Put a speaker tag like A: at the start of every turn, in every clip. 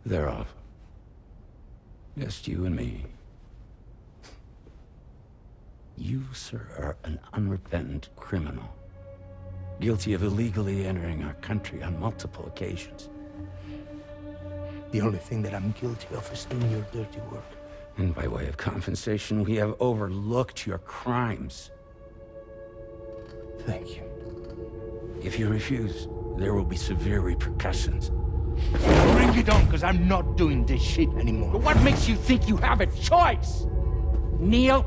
A: They're off. Just you and me. You, sir, are an unrepentant criminal. Guilty of illegally entering our country on multiple occasions.
B: The only thing that I'm guilty of is doing your dirty work.
A: And by way of compensation, we have overlooked your crimes.
B: Thank you.
A: If you refuse, there will be severe repercussions.
B: Bring it on, because I'm not doing this shit anymore.
A: But what makes you think you have a choice? Neil?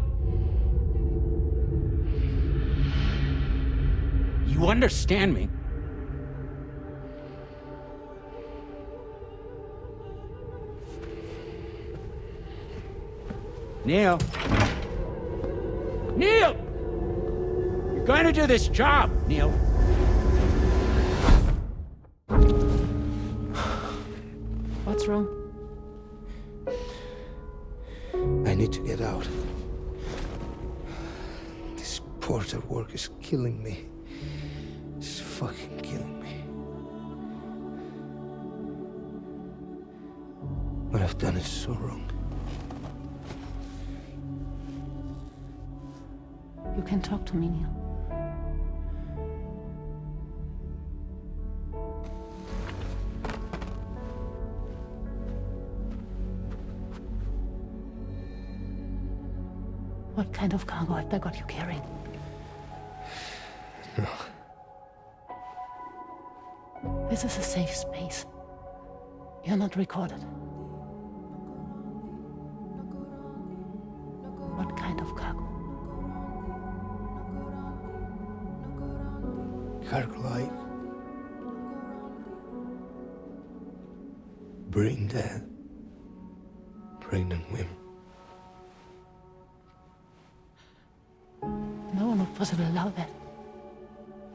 A: You understand me? Neil? Neil! You're going to do this job, Neil.
C: What's wrong?
B: I need to get out. This porter work is killing me. It's fucking killing me. What I've done is so wrong.
C: You can talk to me, Neil. What kind of cargo have they got you carrying?
B: No.
C: This is a safe space. You're not recorded. What kind of cargo?
B: Cargo like brain dead, pregnant women.
C: No one would possibly allow that.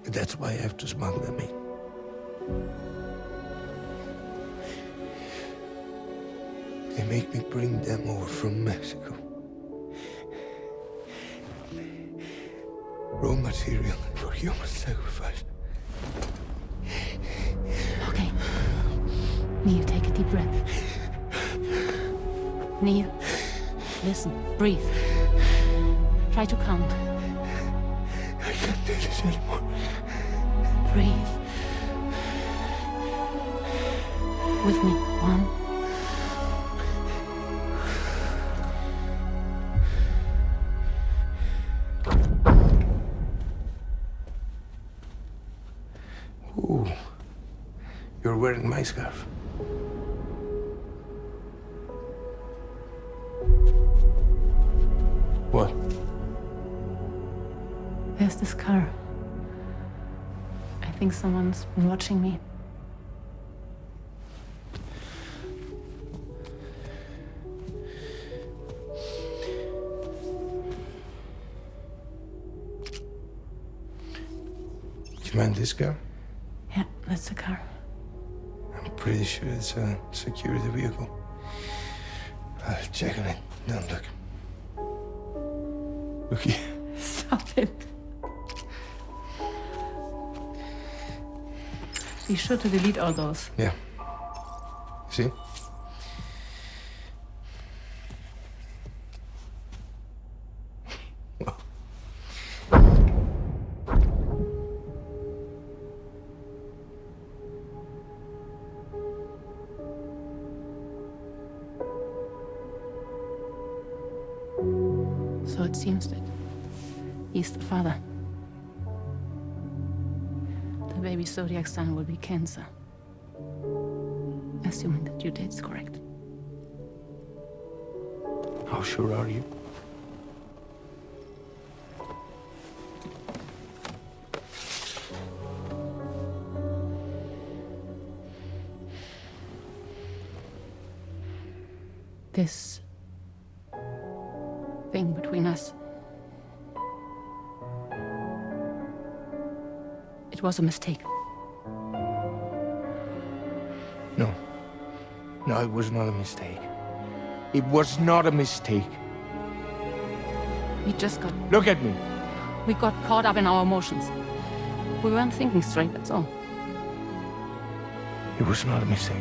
B: That's why I have to smuggle them in. They make me bring them over from Mexico. Raw material for human sacrifice.
C: Okay. Neil, take a deep breath. Neil, listen, breathe. Try to count.
B: I can't do this anymore.
C: Breathe. With me. 1.
B: Ooh, you're wearing my scarf. What?
C: There's this car. I think someone's been watching me.
B: Do you mind this car?
C: Yeah, that's the car.
B: I'm pretty sure it's a security vehicle. I'll check on it. Don't look. Look here.
C: Stop it. Be sure to delete all those.
B: Yeah. See?
C: So it seems that he's the father. The baby zodiac sign will be Cancer. Assuming that your date's correct.
B: How sure are you?
C: This thing between us. It was a mistake.
B: No. No, it was not a mistake. It was not a mistake.
C: We just got...
B: Look at me.
C: We got caught up in our emotions. We weren't thinking straight, that's all.
B: It was not a mistake.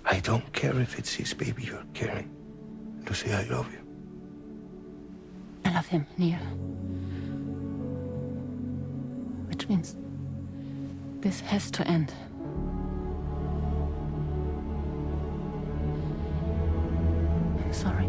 B: I don't care if it's his baby you're carrying. Lucy, I love you.
C: I love him, Neil. Which means this has to end. I'm sorry.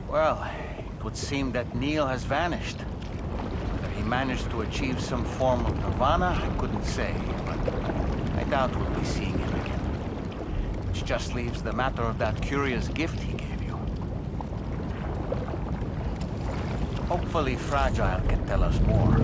D: Well, it would seem that Neil has vanished. Whether he managed to achieve some form of nirvana, I couldn't say, but I doubt we'll be seeing him again. Which just leaves the matter of that curious gift he gave you. Hopefully Fragile can tell us more.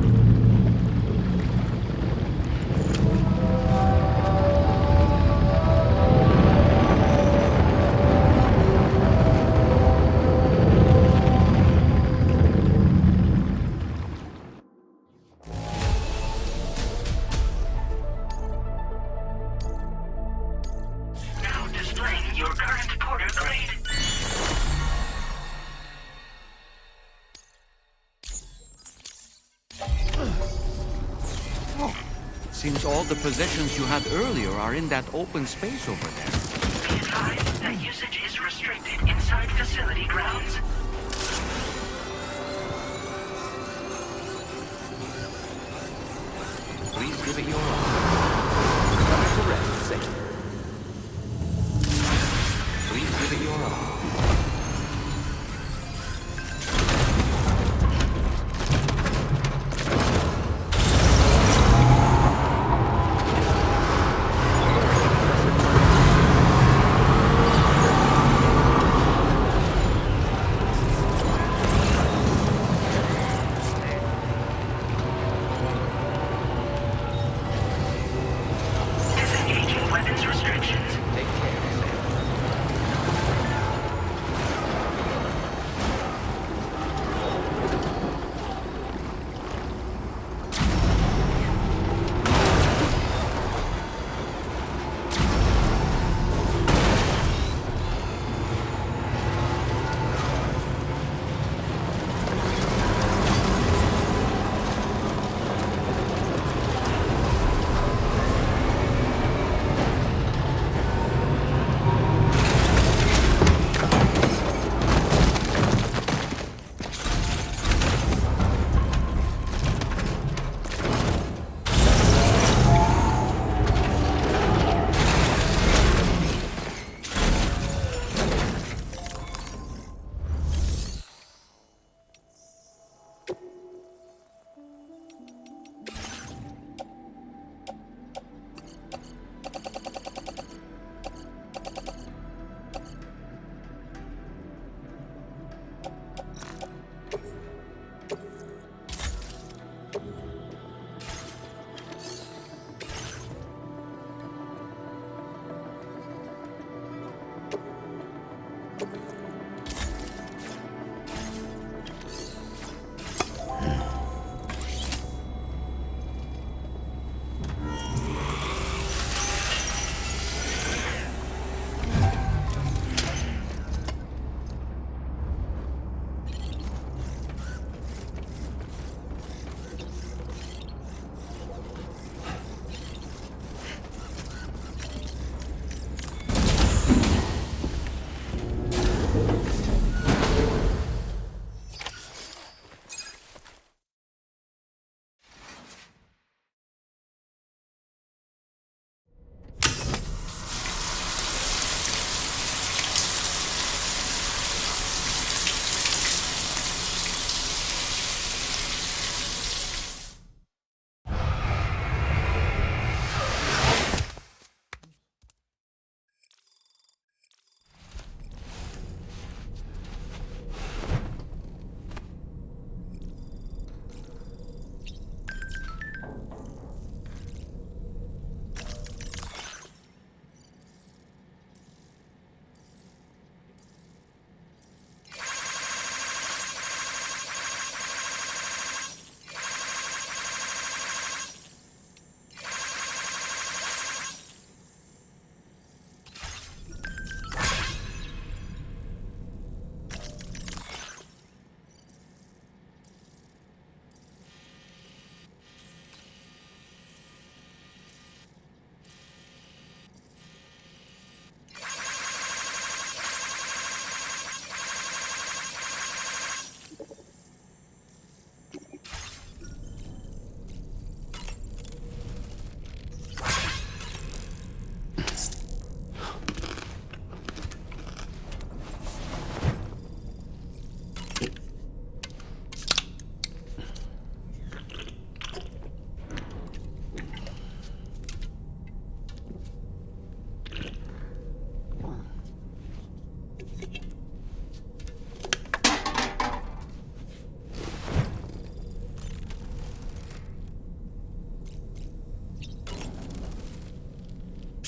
D: Seems all the possessions you had earlier are in that open space over there.
E: Be advised that usage is restricted inside facility grounds.
D: Please give it your all. Coming to rest, safe. Please give it your all.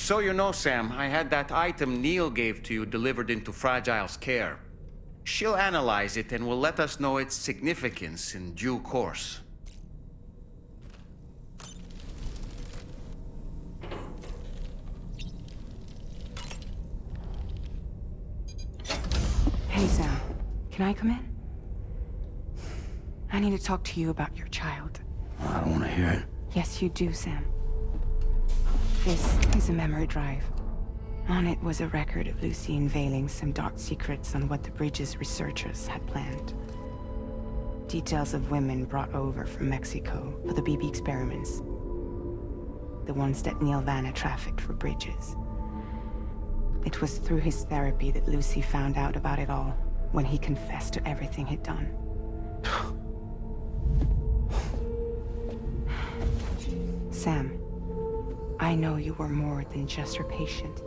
D: So you know, Sam, I had that item Neil gave to you delivered into Fragile's care. She'll analyze it and will let us know its significance in due course.
F: Hey, Sam. Can I come in? I need to talk to you about your child.
A: I don't want to hear it.
F: Yes, you do, Sam. This is a memory drive. On it was a record of Lucy unveiling some dark secrets on what the Bridges researchers had planned. Details of women brought over from Mexico for the BB experiments. The ones that Neil Vanna trafficked for Bridges. It was through his therapy that Lucy found out about it all, when he confessed to everything he'd done. Sam, I know you were more than just her patient.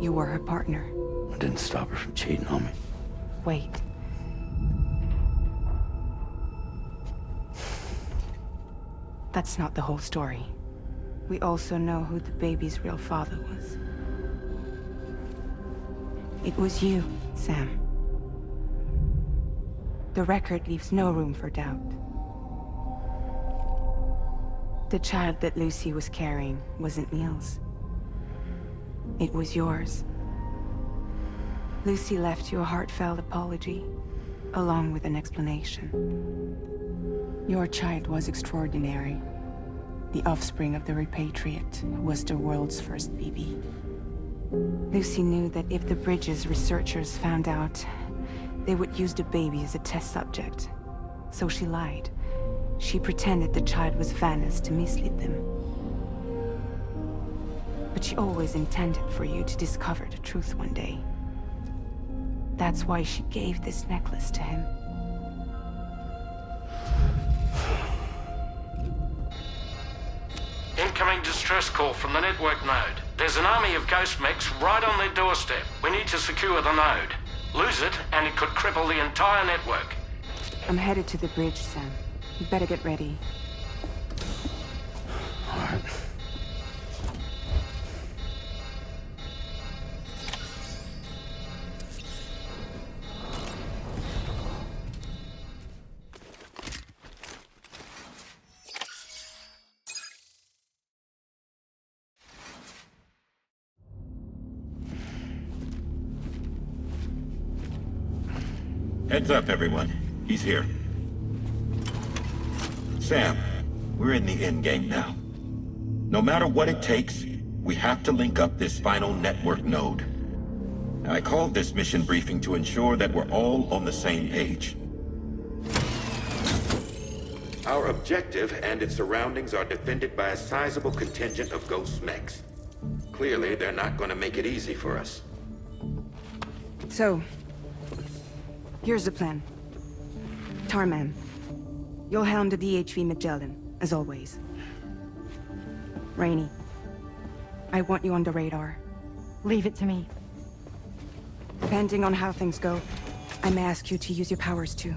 F: You were her partner.
A: I didn't stop her from cheating on me.
F: Wait. That's not the whole story. We also know who the baby's real father was. It was you, Sam. The record leaves no room for doubt. The child that Lucy was carrying wasn't Neil's. It was yours. Lucy left you a heartfelt apology, along with an explanation. Your child was extraordinary. The offspring of the repatriate who was the world's first BB. Lucy knew that if the Bridges researchers found out, they would use the baby as a test subject. So she lied. She pretended the child was Vanna's to mislead them. But she always intended for you to discover the truth one day. That's why she gave this necklace to him.
G: Incoming distress call from the network node. There's an army of ghost mechs right on their doorstep. We need to secure the node. Lose it, and it could cripple the entire network.
F: I'm headed to the bridge, Sam. You better get ready.
A: All right.
H: Heads up, everyone. He's here. Sam, we're in the endgame now. No matter what it takes, we have to link up this final network node. I called this mission briefing to ensure that we're all on the same page. Our objective and its surroundings are defended by a sizable contingent of ghost mechs. Clearly, they're not going to make it easy for us.
F: So, here's the plan. Tarman, you'll helm the DHV Magellan, as always. Rainey, I want you on the radar.
C: Leave it to me.
F: Depending on how things go, I may ask you to use your powers too.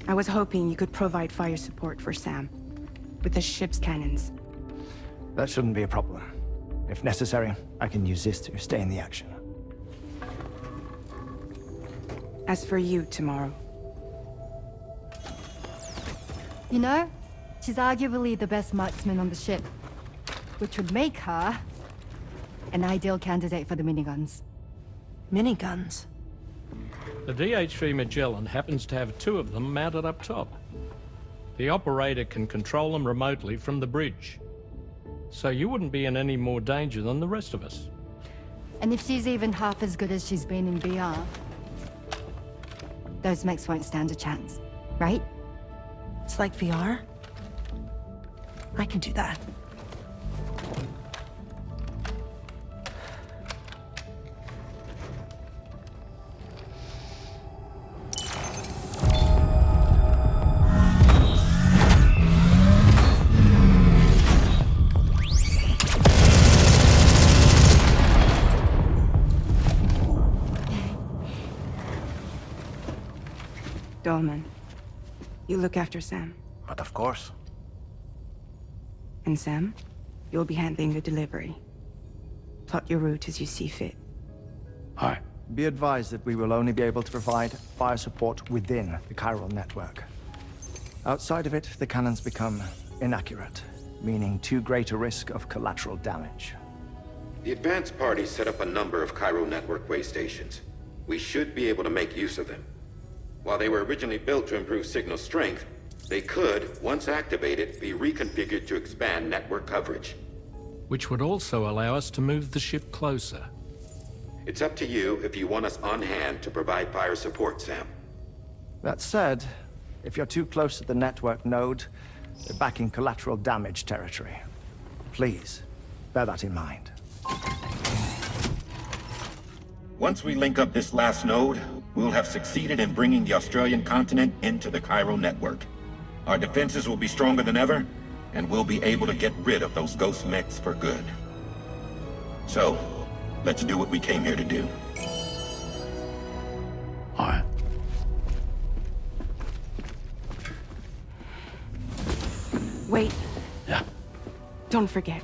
F: I was hoping you could provide fire support for Sam, with the ship's cannons.
I: That shouldn't be a problem. If necessary, I can use this to stay in the action.
F: As for you, tomorrow.
C: You know, she's arguably the best marksman on the ship, which would make her an ideal candidate for the miniguns.
I: Miniguns?
G: The DHV Magellan happens to have 2 of them mounted up top. The operator can control them remotely from the bridge. So you wouldn't be in any more danger than the rest of us.
C: And if she's even half as good as she's been in VR, those mechs won't stand a chance, right?
I: It's like VR? I can do that.
F: Dolman, you look after Sam.
D: But of course.
F: And Sam, you'll be handling the delivery. Plot your route as you see fit.
I: Aye. Be advised that we will only be able to provide fire support within the chiral network. Outside of it, the cannons become inaccurate, meaning too great a risk of collateral damage.
H: The advanced party set up a number of chiral network way stations. We should be able to make use of them. While they were originally built to improve signal strength, they could, once activated, be reconfigured to expand network coverage.
G: Which would also allow us to move the ship closer.
H: It's up to you if you want us on hand to provide fire support, Sam.
I: That said, if you're too close to the network node, you're back in collateral damage territory. Please, bear that in mind.
H: Once we link up this last node, we'll have succeeded in bringing the Australian continent into the chiral network. Our defenses will be stronger than ever, and we'll be able to get rid of those ghost mechs for good. So, let's do what we came here to do.
A: Alright.
F: Wait.
A: Yeah.
F: Don't forget.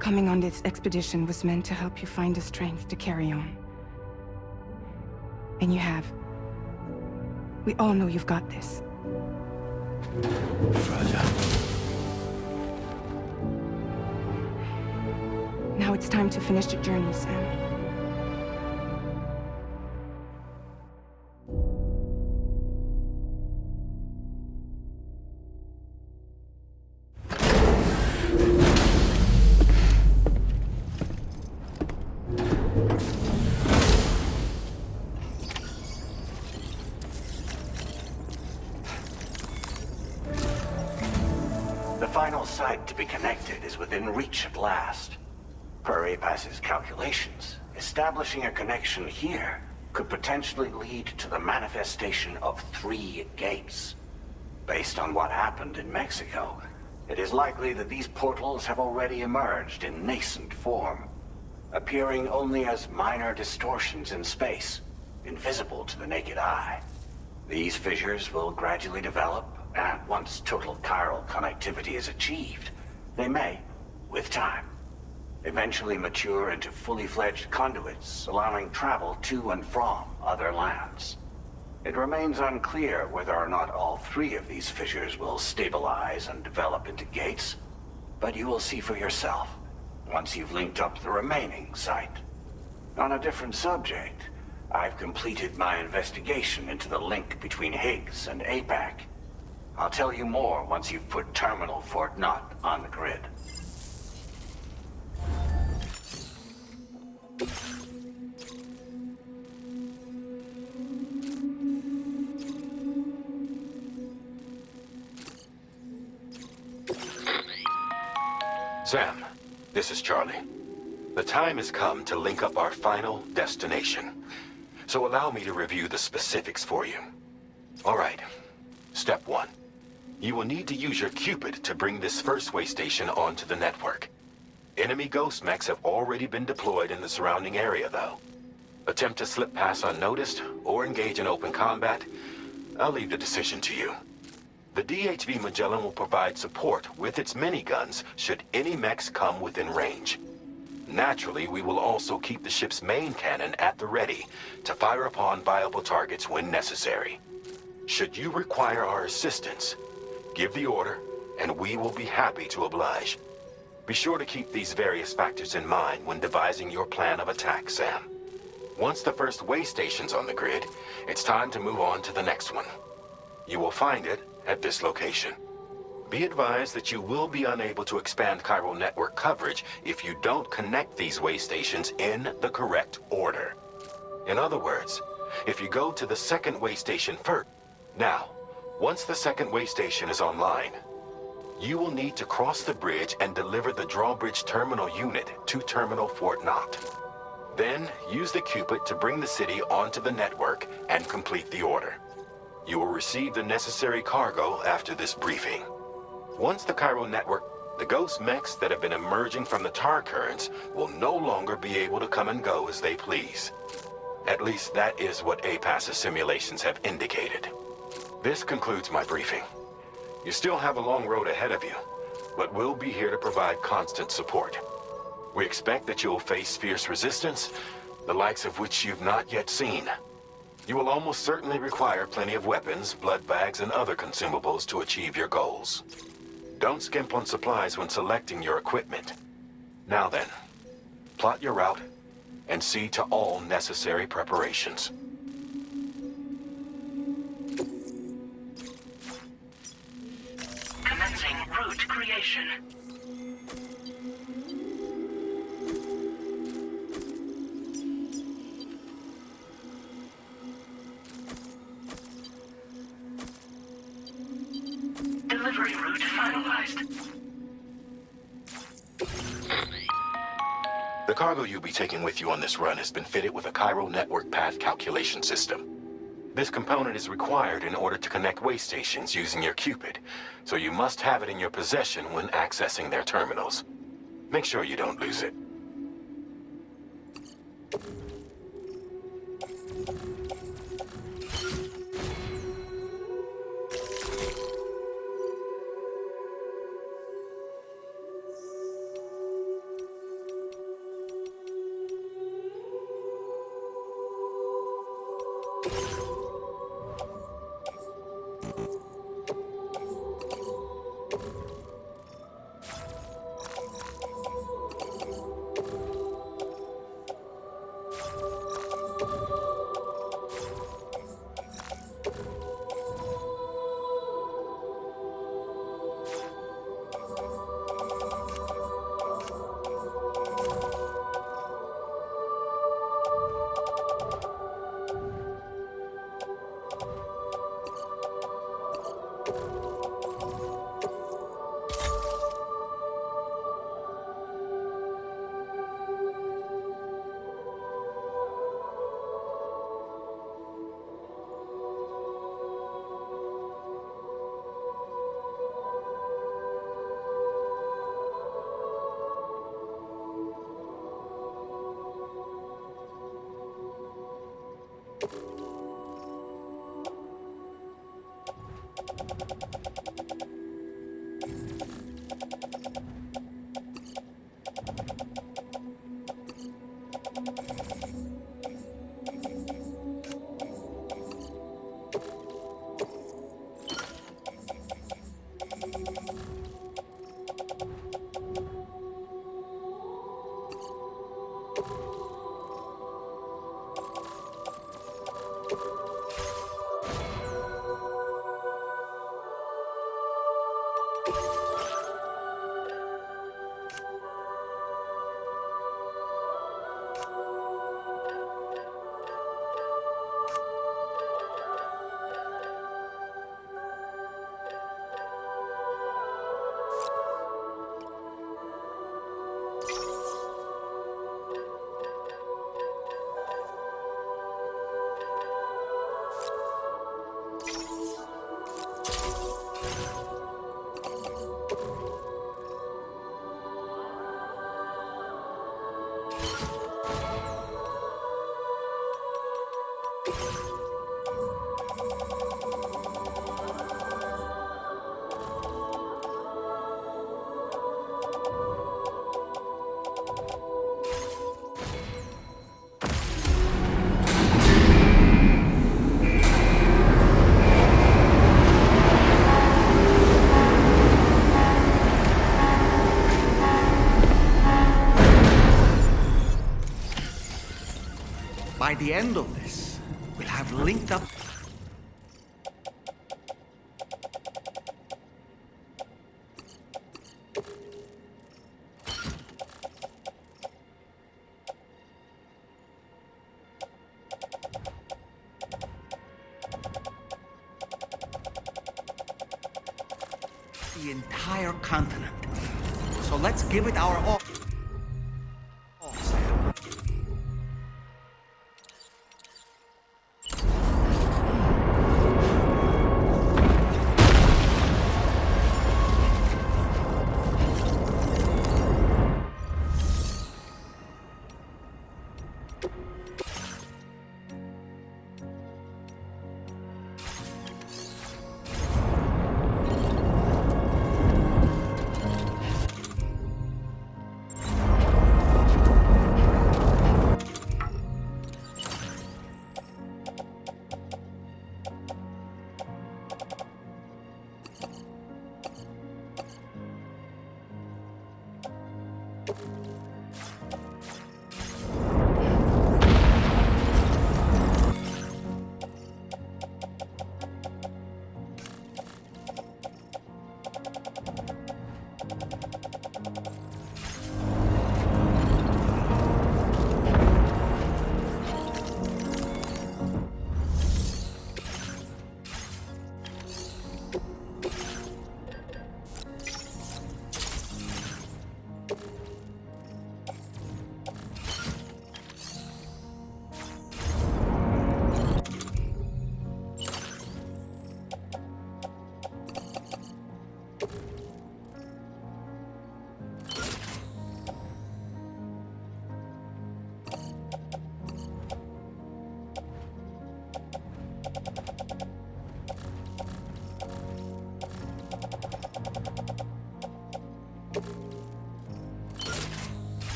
F: Coming on this expedition was meant to help you find the strength to carry on. And you have. We all know you've got this.
A: Fragile.
F: Now it's time to finish the journey, Sam.
J: The final site to be connected is within reach at last. Per APAS's calculations, establishing a connection here could potentially lead to the manifestation of 3 gates. Based on what happened in Mexico, it is likely that these portals have already emerged in nascent form, appearing only as minor distortions in space, invisible to the naked eye. These fissures will gradually develop, and once total chiral connectivity is achieved, they may, with time, eventually mature into fully fledged conduits, allowing travel to and from other lands. It remains unclear whether or not all 3 of these fissures will stabilize and develop into gates, but you will see for yourself once you've linked up the remaining site. On a different subject, I've completed my investigation into the link between Higgs and APAC. I'll tell you more once you've put Terminal Fort Knott on the grid.
H: Sam, this is Charlie. The time has come to link up our final destination. So allow me to review the specifics for you. All right. Step 1. You will need to use your Cupid to bring this first way station onto the network. Enemy ghost mechs have already been deployed in the surrounding area, though. Attempt to slip past unnoticed or engage in open combat, I'll leave the decision to you. The DHV Magellan will provide support with its miniguns should any mechs come within range. Naturally, we will also keep the ship's main cannon at the ready to fire upon viable targets when necessary. Should you require our assistance, give the order, and we will be happy to oblige. Be sure to keep these various factors in mind when devising your plan of attack, Sam. Once the first way station's on the grid, it's time to move on to the next one. You will find it at this location. Be advised that you will be unable to expand chiral network coverage if you don't connect these way stations in the correct order. In other words, if you go to the second way station first. Now, once the second way station is online, you will need to cross the bridge and deliver the drawbridge terminal unit to Terminal Fort Knott. Then, use the Cupid to bring the city onto the network and complete the order. You will receive the necessary cargo after this briefing. Once the chiral network, the ghost mechs that have been emerging from the tar currents will no longer be able to come and go as they please. At least that is what APAS's simulations have indicated. This concludes my briefing. You still have a long road ahead of you, but we'll be here to provide constant support. We expect that you'll face fierce resistance, the likes of which you've not yet seen. You will almost certainly require plenty of weapons, blood bags, and other consumables to achieve your goals. Don't skimp on supplies when selecting your equipment. Now then, plot your route and see to all necessary preparations.
E: Commencing route creation. Delivery route finalized.
H: The cargo you'll be taking with you on this run has been fitted with a chiral network path calculation system. This component is required in order to connect way stations using your Cupid, so you must have it in your possession when accessing their terminals. Make sure you don't lose it.
D: By the end of this, we'll have linked up. The entire continent. So let's give it our all.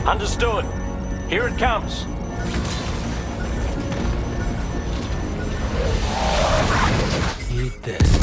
K: Understood. Here it comes.
B: Eat this.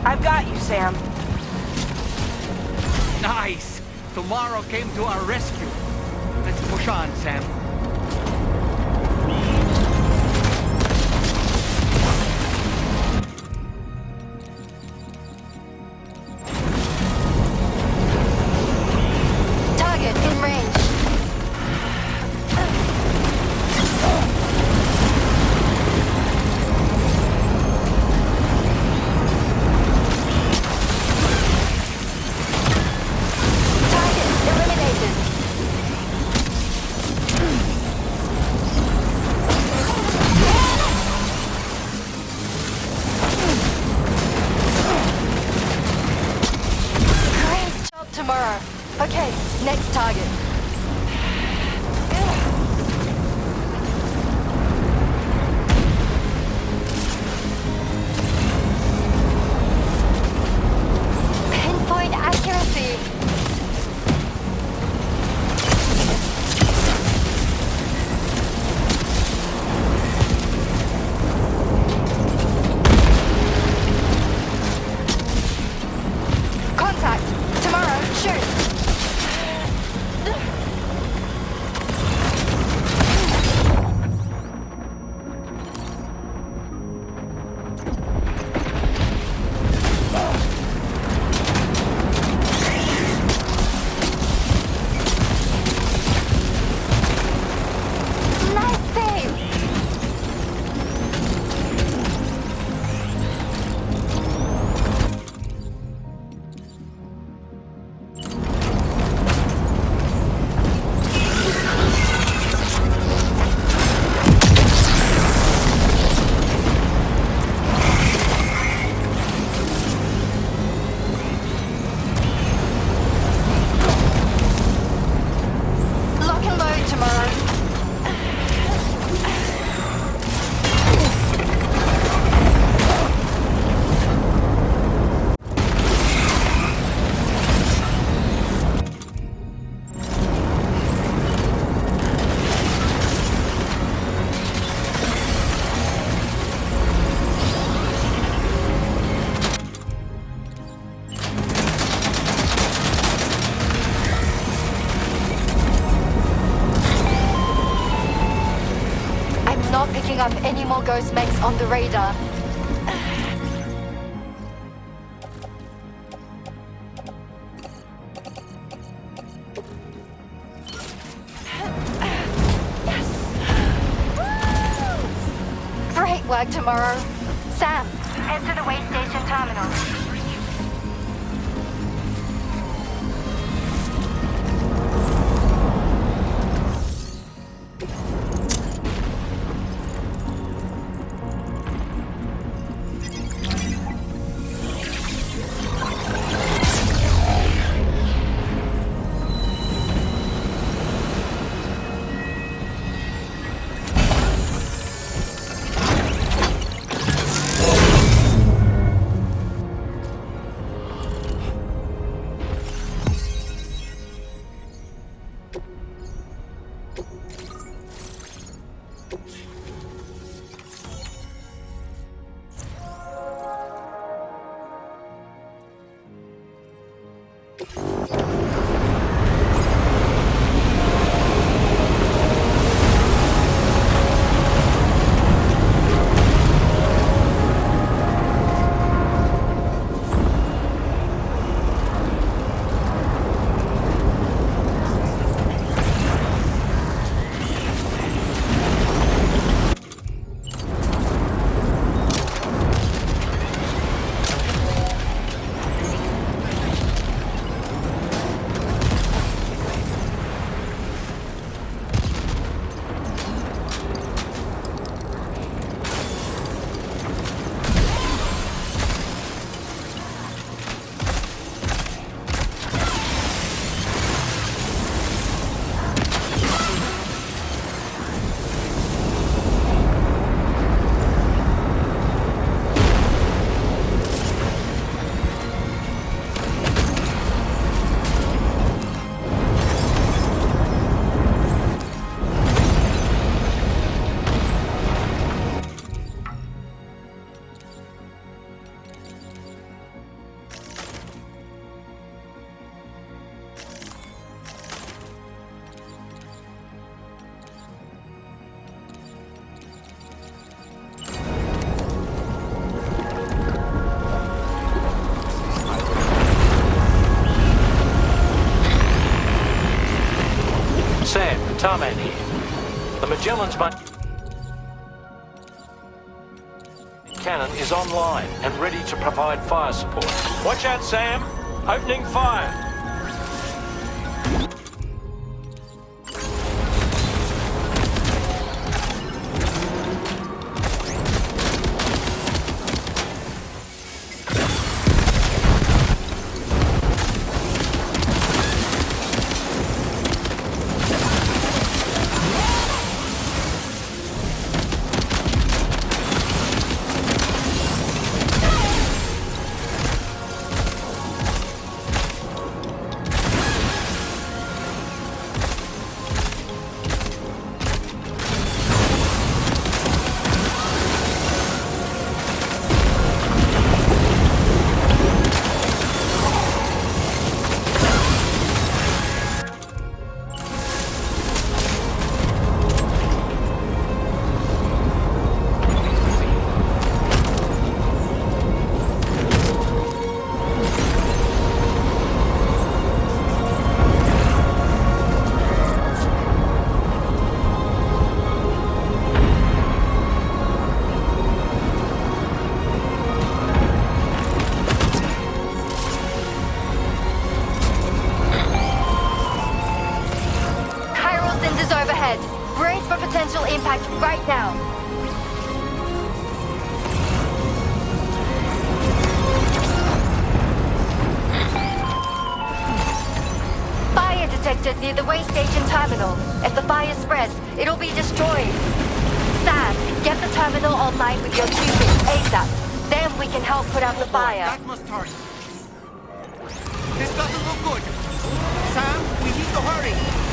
F: I've got you, Sam.
D: Nice! Tomorrow came to our rescue. Let's push on, Sam.
C: Target in range. Target eliminated. Great job tomorrow. Okay, next target. Pinpoint accuracy. Contact. Tomorrow, shoot. Nice save. Lock and load tomorrow. I'm not picking up any more ghost mechs on the radar. Great work tomorrow. Sam, head to the way station terminal.
K: Tarman here. The Magellan's cannon is online and ready to provide fire support. Watch out, Sam! Opening fire!
C: Impact right now. Fire detected near the way station terminal. If the fire spreads, it'll be destroyed. Sam, get the terminal online with your tubing ASAP. Then we can help put out the fire.
L: That must hurt. This doesn't look good. Sam, we need to hurry.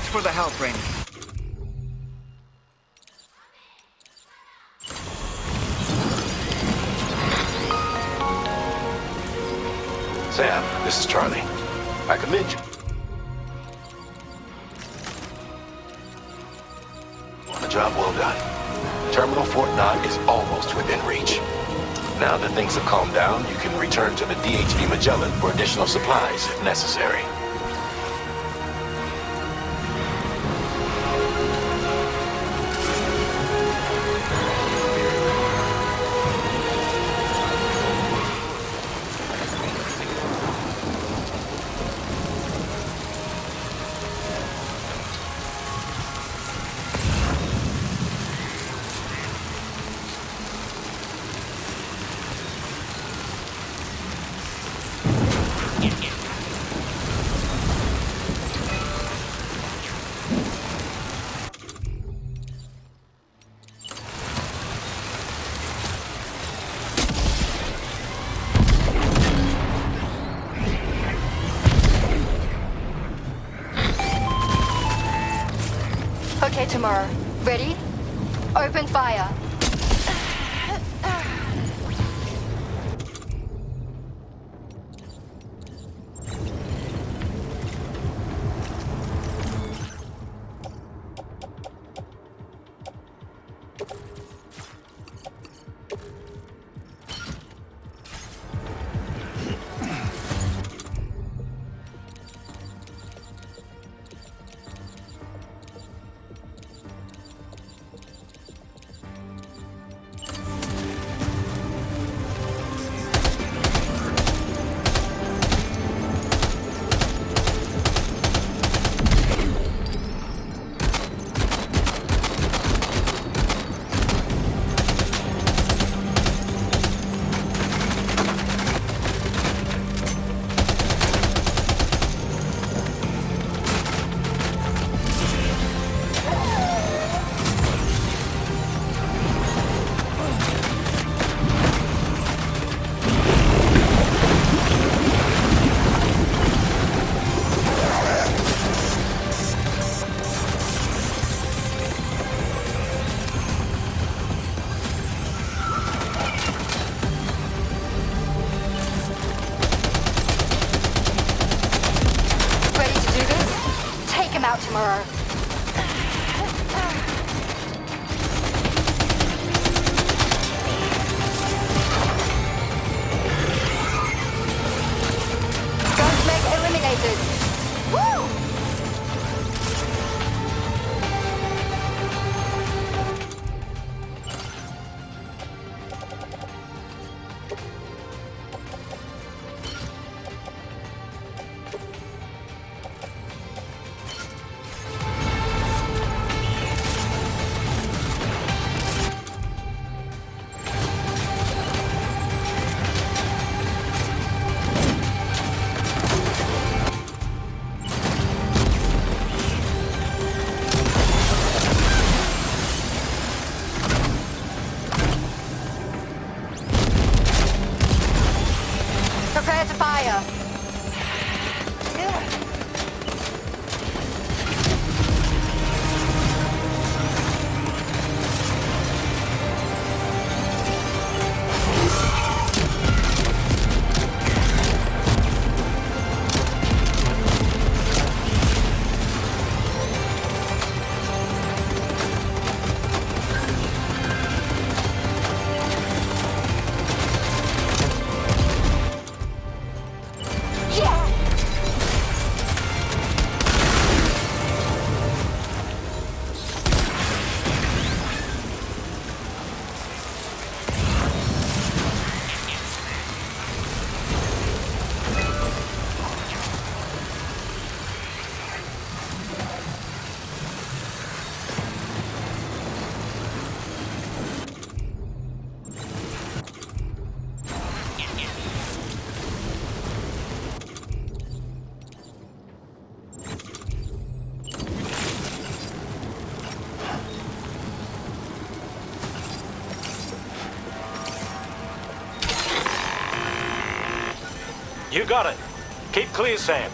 L: Thanks for the help, Rainy.
M: Sam, this is Charlie. I commend you on a job well done. Terminal Fort Knott is almost within reach. Now that things have calmed down, you can return to the DHV Magellan for additional supplies if necessary.
C: Okay, tomorrow. Ready? Open fire. Out tomorrow. Gunsmith eliminated. Woo! Prepare to fire.
K: You got it. Keep clear, Sam.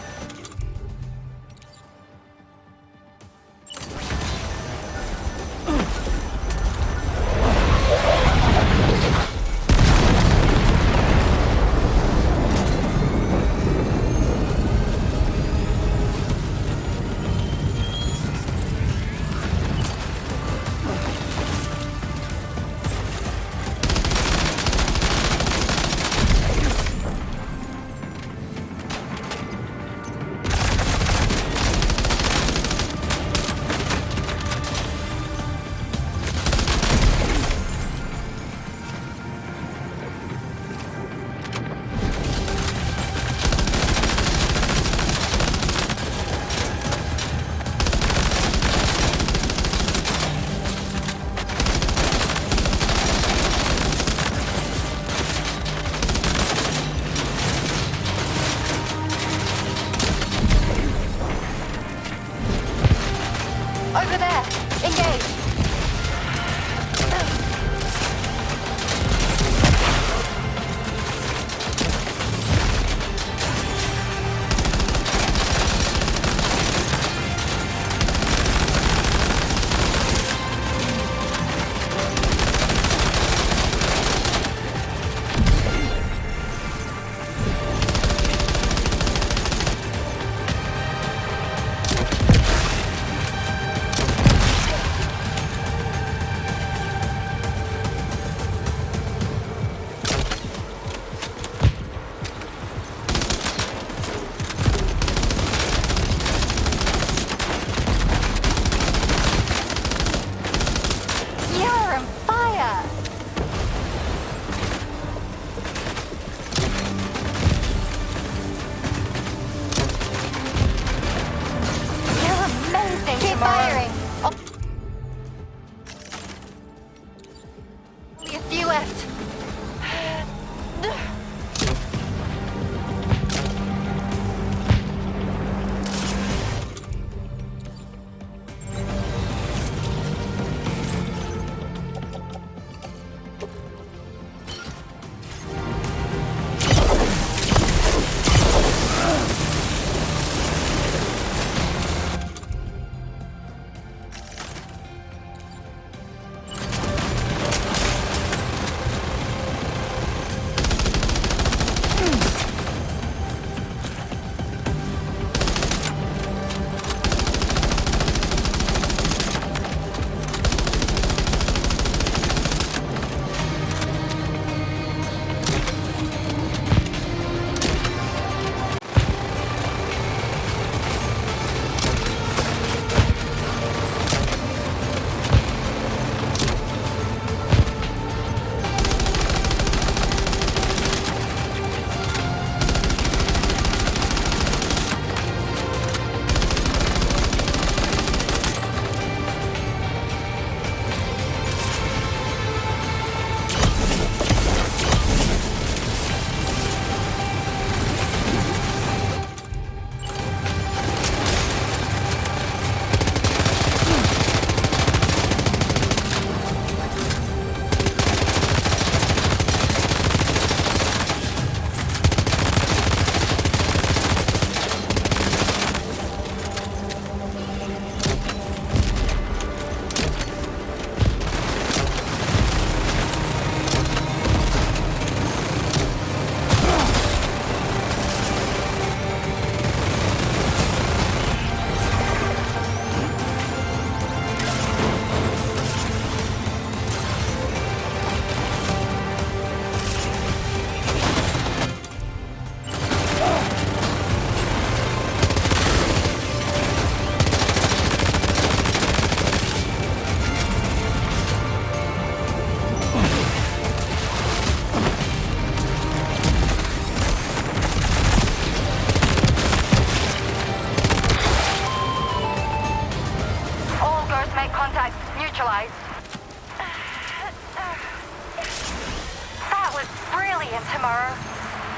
C: That was brilliant, Tomorrow.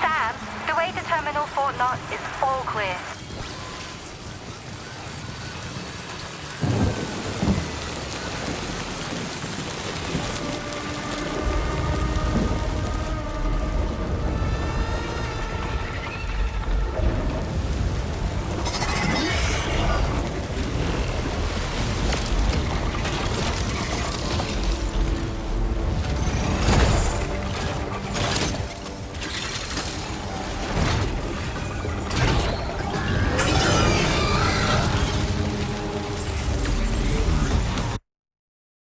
C: Sam, the way to Terminal 40 is all clear.